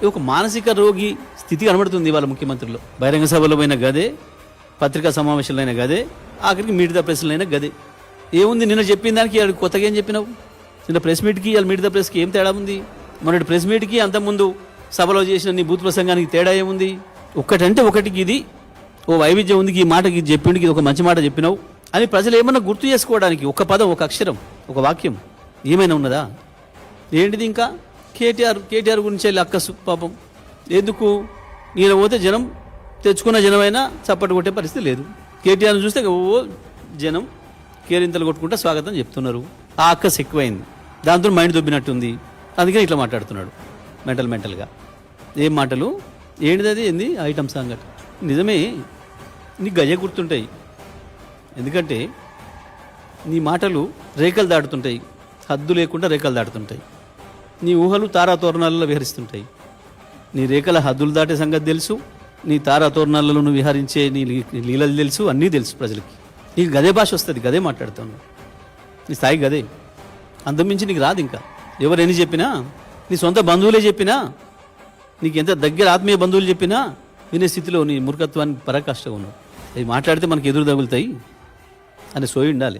ఒక మానసిక రోగి స్థితి కనబడుతుంది వాళ్ళ ముఖ్యమంత్రిలో. బహిరంగ సభలో అయిన గదే, పత్రికా సమావేశంలో అయిన గదే, ఆఖరికి మీట్ ద ప్రెస్లో అయినా గదే. ఏముంది నిన్న చెప్పిన దానికి కొత్తగా ఏం చెప్పినావు? నిన్న ప్రెస్ మీట్కి వాళ్ళు మీట్ ద ప్రెస్కి ఏం తేడా ఉంది? మొన్నటి ప్రెస్ మీట్కి అంతకుముందు సభలో చేసిన నీ బూత్ ప్రసంగానికి తేడా ఏముంది? ఒక్కటంటే ఒకటికి ఇది ఓ వైవిధ్యం ఉంది, ఈ మాటకి ఇది చెప్పిండికి ఇది ఒక మంచి మాట చెప్పినావు అని ప్రజలు ఏమన్నా గుర్తు చేసుకోవడానికి ఒక పదం, ఒక అక్షరం, ఒక వాక్యం ఏమైనా ఉన్నదా? ఏంటిది? ఇంకా కేటీఆర్ గురించి వెళ్ళి అక్కసు పాపం ఎందుకు ఈయన పోతే జనం తెచ్చుకున్న జనమైనా చప్పటి కొట్టే పరిస్థితి లేదు. కేటీఆర్ని చూస్తే ఓ జనం కేరింతలు కొట్టుకుంటా స్వాగతం చెప్తున్నారు. ఆ అక్కసు ఎక్కువైంది, దాంతో మైండ్ దొబ్బినట్టుంది, అందుకని ఇట్లా మాట్లాడుతున్నాడు మెంటల్గా. ఏం మాటలు? ఏంటిది? అది ఏంది ఐటమ్ సాంగ్? నిజమే, నీకు గజ గుర్తుంటాయి, ఎందుకంటే నీ మాటలు రేఖలు దాటుతుంటాయి, హద్దు లేకుండా రేఖలు దాటుతుంటాయి. నీ ఊహలు తారాతోరణాలలో విహరిస్తుంటాయి. నీ రేఖల హద్దులు దాటే సంగతి తెలుసు, నీ తారాతోరణాలలో నువ్వు విహరించే నీ లీలలు తెలుసు, అన్నీ తెలుసు ప్రజలకి. నీకు గదే భాష వస్తుంది, గదే మాట్లాడుతాను, నీ స్థాయి గదే, అంతమించి నీకు రాదు. ఇంకా ఎవరైనా చెప్పినా, నీ సొంత బంధువులే చెప్పినా, నీకు ఎంత దగ్గర ఆత్మీయ బంధువులు చెప్పినా వినే స్థితిలో నీ మూర్ఖత్వాన్ని పరాకాష్ఠగా ఉన్నావు. అవి మాట్లాడితే మనకు ఎదురు తగులుతాయి అనే సోయి ఉండాలి.